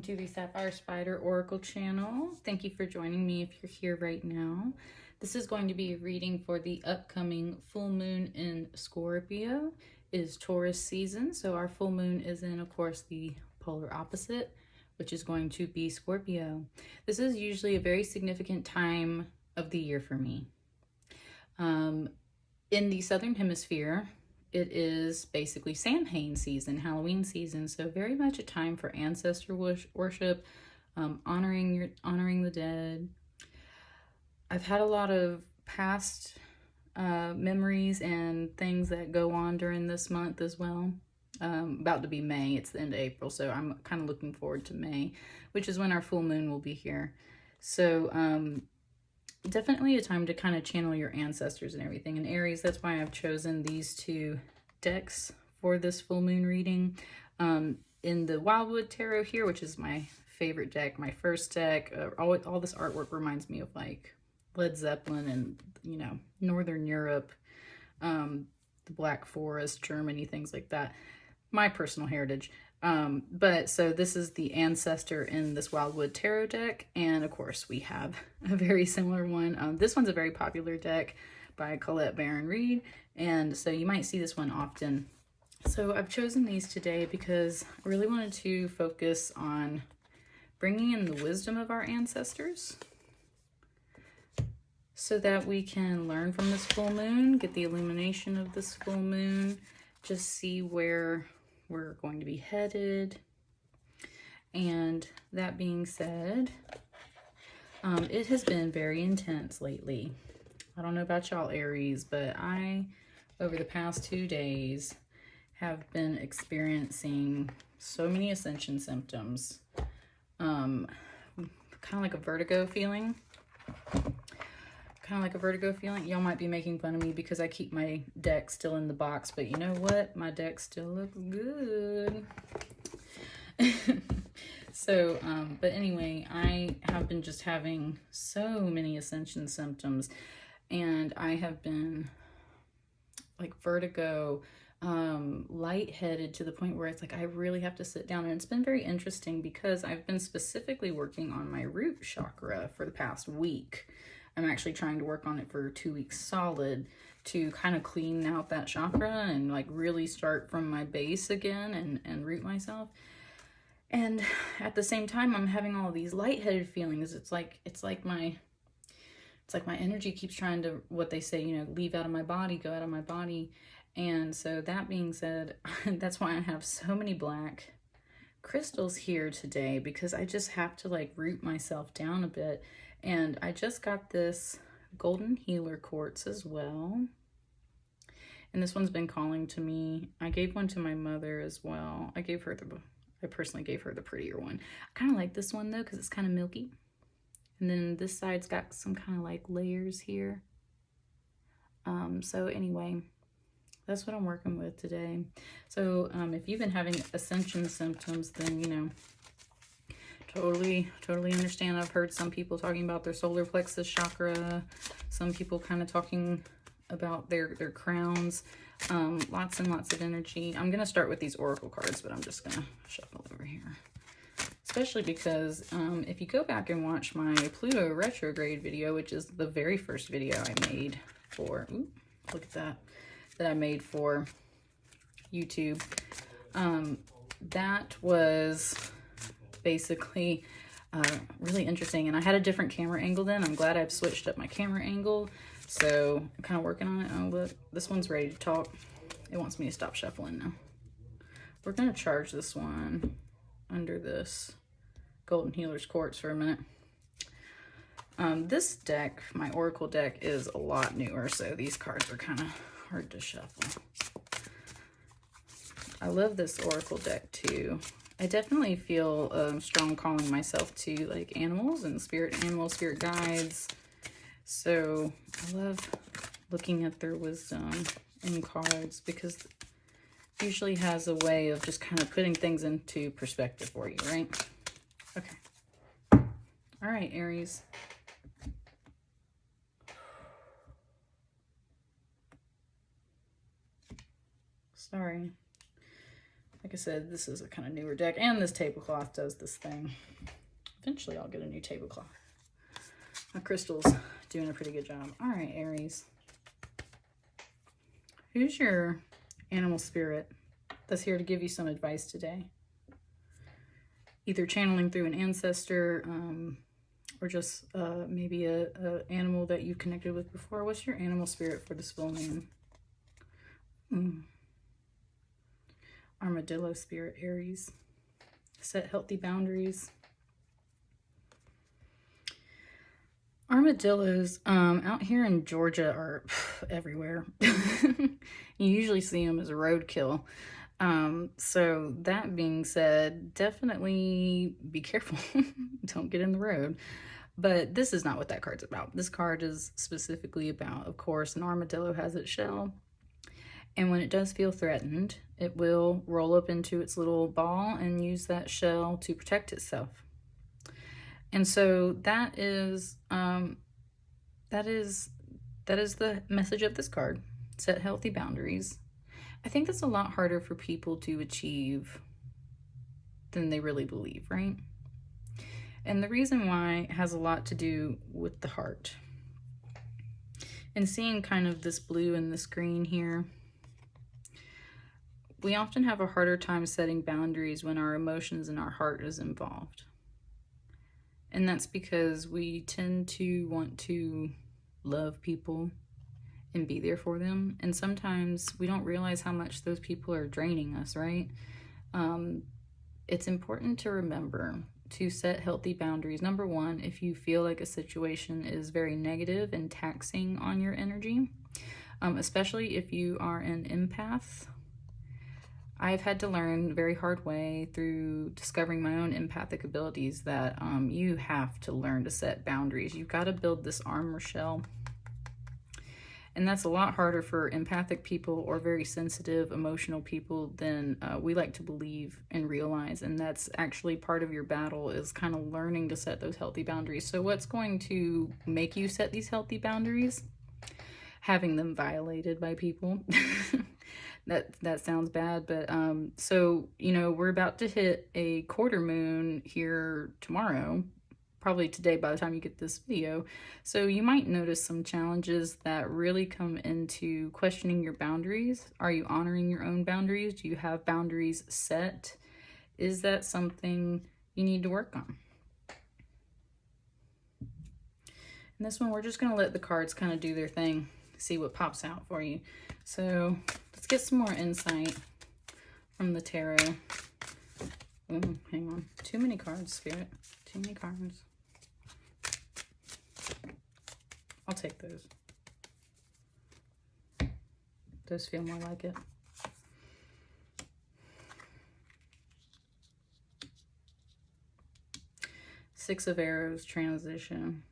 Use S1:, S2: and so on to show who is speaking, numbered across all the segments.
S1: to the Sapphire Spider Oracle channel. Thank you for joining me if you're here right now. This is going to be a reading for the upcoming full moon in Scorpio. It is Taurus season, so our full moon is in, of course, the polar opposite, which is going to be Scorpio. This is usually a very significant time of the year for me. In the Southern Hemisphere, it is basically Samhain season, Halloween season, so very much a time for ancestor worship, honoring the dead. I've had a lot of past memories and things that go on during this month as well. About to be May, it's the end of April, so I'm kind of looking forward to May, which is when our full moon will be here. So definitely a time to kind of channel your ancestors and everything. And Aries, that's why I've chosen these two decks for this full moon reading. In the Wildwood Tarot here, which is my favorite deck, my first deck, all this artwork reminds me of like Led Zeppelin and, you know, Northern Europe, the Black Forest, Germany, things like that. My personal heritage. But so this is the ancestor in this Wildwood Tarot deck, and of course we have a very similar one. This one's a very popular deck by Colette Baron-Reid, and so you might see this one often. So I've chosen these today because I really wanted to focus on bringing in the wisdom of our ancestors so that we can learn from this full moon, get the illumination of this full moon, just see where we're going to be headed. And that being said, it has been very intense lately. I don't know about y'all Aries, but I, over the past 2 days, have been experiencing so many ascension symptoms. Kind of like a vertigo feeling. Y'all might be making fun of me because I keep my deck still in the box, but you know what? My deck still looks good. So, but anyway, I have been just having so many ascension symptoms, and I have been like vertigo, lightheaded to the point where it's like I really have to sit down. And it's been very interesting because I've been specifically working on my root chakra for the past week. I'm actually trying to work on it for 2 weeks solid to kind of clean out that chakra and like really start from my base again and root myself. And at the same time, I'm having all these lightheaded feelings. It's like my energy keeps trying to, what they say, you know, leave out of my body, go out of my body. And so that being said, that's why I have so many black crystals here today, because I just have to like root myself down a bit. And I just got this golden healer quartz as well. And this one's been calling to me. I gave one to my mother as well. I personally gave her the prettier one. I kind of like this one though, because it's kind of milky. And then this side's got some kind of like layers here. So anyway, that's what I'm working with today. So if you've been having ascension symptoms, then, you know, totally understand. I've heard some people talking about their solar plexus chakra, some people kind of talking about their crowns. Lots and lots of energy. I'm gonna start with these oracle cards, but I'm just gonna shuffle over here, especially because if you go back and watch my Pluto retrograde video, which is the very first video I made for, look at that I made for YouTube, that was basically really interesting. And I had a different camera angle then. I'm glad I've switched up my camera angle. So I'm kind of working on it. Oh, look, this one's ready to talk. It wants me to stop shuffling now. We're going to charge this one under this golden healer's quartz for a minute. This deck, my oracle deck, is a lot newer, so these cards are kind of hard to shuffle. I love this oracle deck too. I definitely feel strong calling myself to like animals and spirit guides. So I love looking at their wisdom in cards because it usually has a way of just kind of putting things into perspective for you, right? Okay. All right, Aries. Sorry. Like I said, this is a kind of newer deck, and this tablecloth does this thing. Eventually I'll get a new tablecloth. My crystal's doing a pretty good job. All right, Aries. Who's your animal spirit that's here to give you some advice today? Either channeling through an ancestor, or just maybe a animal that you've connected with before. What's your animal spirit for this full moon? Armadillo spirit, Aries. Set healthy boundaries. Armadillos out here in Georgia are everywhere. You usually see them as a roadkill. So that being said, definitely be careful. Don't get in the road. But this is not what that card's about. This card is specifically about, of course, an armadillo has its shell. And when it does feel threatened, it will roll up into its little ball and use that shell to protect itself. And so that is the message of this card. Set healthy boundaries. I think that's a lot harder for people to achieve than they really believe, right? And the reason why has a lot to do with the heart. And seeing kind of this blue and this green here, we often have a harder time setting boundaries when our emotions and our heart is involved. And that's because we tend to want to love people and be there for them. And sometimes we don't realize how much those people are draining us, right? It's important to remember to set healthy boundaries. Number one, if you feel like a situation is very negative and taxing on your energy, especially if you are an empath. I've had to learn the very hard way through discovering my own empathic abilities that you have to learn to set boundaries. You've got to build this armor shell. And that's a lot harder for empathic people or very sensitive, emotional people than we like to believe and realize. And that's actually part of your battle, is kind of learning to set those healthy boundaries. So what's going to make you set these healthy boundaries? Having them violated by people. That sounds bad, but so, you know, we're about to hit a quarter moon here tomorrow, probably today by the time you get this video. So you might notice some challenges that really come into questioning your boundaries. Are you honoring your own boundaries? Do you have boundaries set? Is that something you need to work on? And this one, we're just going to let the cards kind of do their thing, see what pops out for you. So let's get some more insight from the tarot. Ooh, hang on. Too many cards, Spirit. Too many cards. I'll take those. Those feel more like it. Six of Arrows, transition.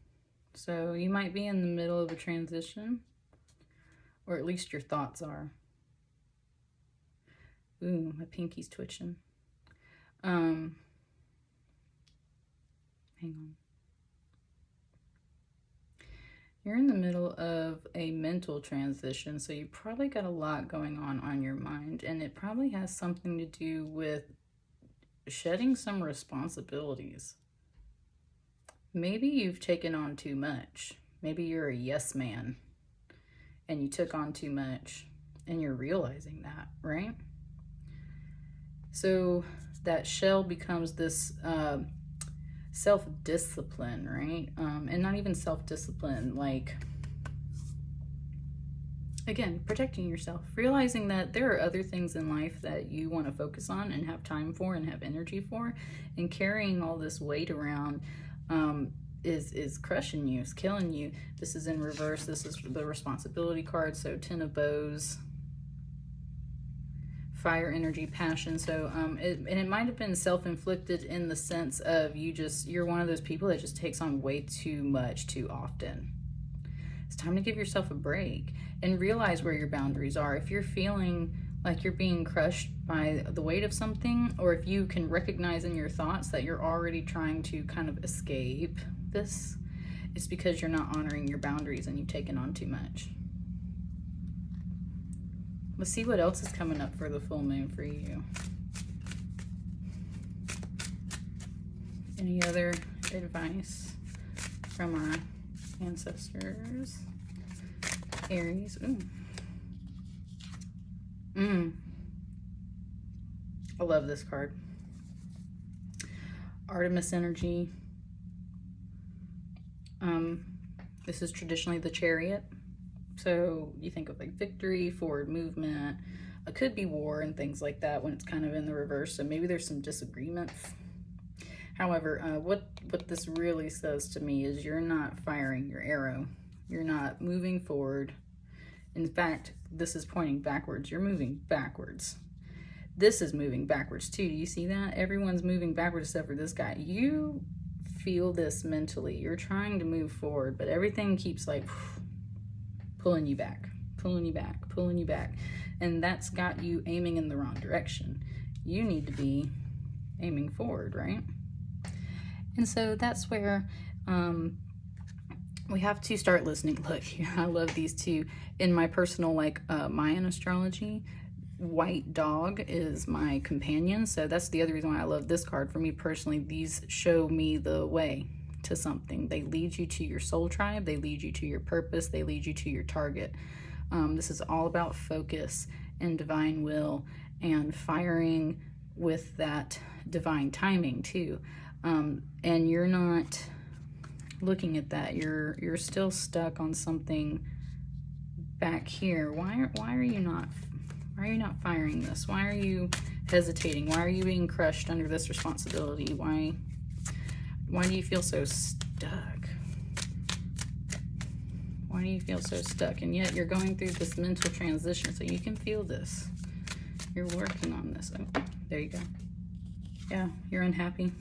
S1: So you might be in the middle of a transition, or at least your thoughts are. Ooh, my pinky's twitching. Hang on. You're in the middle of a mental transition, so you probably got a lot going on your mind, and it probably has something to do with shedding some responsibilities. Maybe you've taken on too much. Maybe you're a yes man and you took on too much, and you're realizing that, right? So that shell becomes this self-discipline, right? And not even self-discipline, like, again, protecting yourself, realizing that there are other things in life that you want to focus on and have time for and have energy for, and carrying all this weight around is crushing you, is killing you. This is in reverse. This is the responsibility card. So 10 of Bows, fire, energy, passion. So it might have been self-inflicted in the sense of you're one of those people that just takes on way too much too often. It's time to give yourself a break and realize where your boundaries are. If you're feeling like you're being crushed by the weight of something, or if you can recognize in your thoughts that you're already trying to kind of escape this, it's because you're not honoring your boundaries and you've taken on too much. Let's see what else is coming up for the full moon for you. Any other advice from our ancestors? Aries. I love this card. Artemis energy. This is traditionally the Chariot. So you think of like victory, forward movement. It could be war and things like that when it's kind of in the reverse. So maybe there's some disagreements. However, what this really says to me is you're not firing your arrow. You're not moving forward. In fact, this is pointing backwards. You're moving backwards. This is moving backwards too. Do you see that? Everyone's moving backwards except for this guy. You feel this mentally. You're trying to move forward, but everything keeps like pulling you back, pulling you back, pulling you back. And that's got you aiming in the wrong direction. You need to be aiming forward, right? And so that's where we have to start listening. Look, I love these two. In my personal, like, Mayan astrology, white dog is my companion. So that's the other reason why I love this card. For me personally, these show me the way to something. They lead you to your soul tribe. They lead you to your purpose. They lead you to your target. This is all about focus and divine will and firing with that divine timing too. And you're not looking at that. You're still stuck on something back here. Why are you not firing this? Why are you hesitating? Why are you being crushed under this responsibility? Why do you feel so stuck? Why do you feel so stuck? And yet you're going through this mental transition, so you can feel this. You're working on this. Oh, there you go. Yeah, you're unhappy.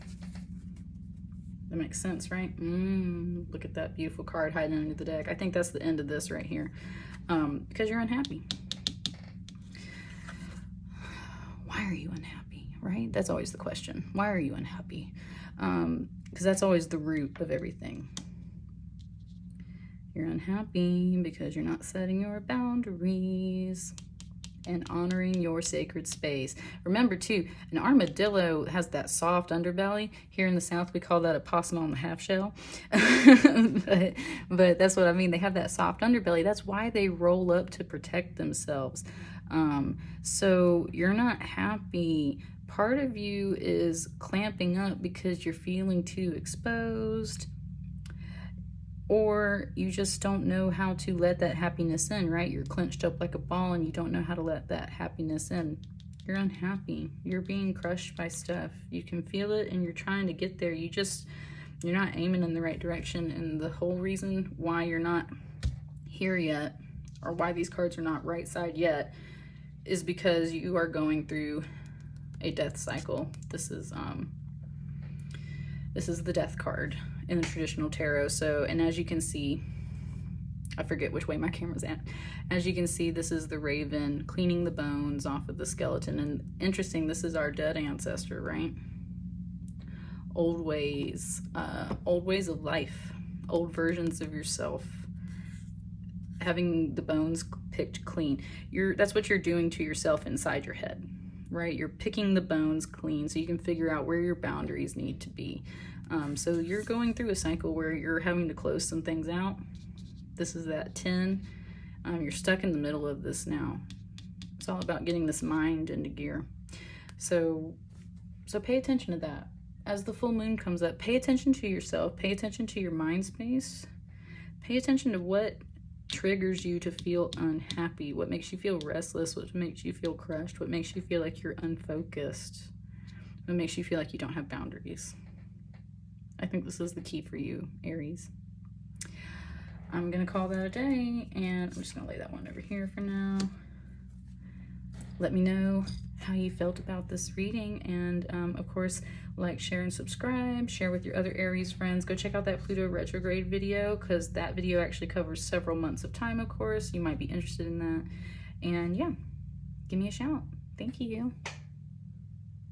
S1: That makes sense, right? Look at that beautiful card hiding under the deck. I think that's the end of this right here. Because you're unhappy. Why are you unhappy, right? That's always the question. Why are you unhappy? Because that's always the root of everything. You're unhappy because you're not setting your boundaries and honoring your sacred space. Remember too, an armadillo has that soft underbelly. Here in the South, we call that a possum on the half shell. but that's what I mean. They have that soft underbelly. That's why they roll up to protect themselves. So you're not happy. Part of you is clamping up because you're feeling too exposed, or you just don't know how to let that happiness in, right? You're clenched up like a ball and you don't know how to let that happiness in. You're unhappy. You're being crushed by stuff. You can feel it and you're trying to get there. You're not aiming in the right direction. And the whole reason why you're not here yet, or why these cards are not right side yet, is because you are going through a death cycle. This is the death card in the traditional tarot. So, and as you can see, I forget which way my camera's at. As you can see, this is the raven cleaning the bones off of the skeleton. And interesting, this is our dead ancestor, right? Old ways of life, old versions of yourself, having the bones picked clean. That's what you're doing to yourself inside your head, right? You're picking the bones clean so you can figure out where your boundaries need to be. So you're going through a cycle where you're having to close some things out. This is that 10. You're stuck in the middle of this now. It's all about getting this mind into gear. So pay attention to that. As the full moon comes up, pay attention to yourself. Pay attention to your mind space. Pay attention to what triggers you to feel unhappy, what makes you feel restless, what makes you feel crushed, what makes you feel like you're unfocused, what makes you feel like you don't have boundaries. I think this is the key for you, Aries. I'm gonna call that a day, and I'm just gonna lay that one over here for now. Let me know how you felt about this reading, and of course, like, share, and subscribe. Share with your other Aries friends. Go check out that Pluto retrograde video, because that video actually covers several months of time, of course. You might be interested in that. And yeah, give me a shout. Thank you.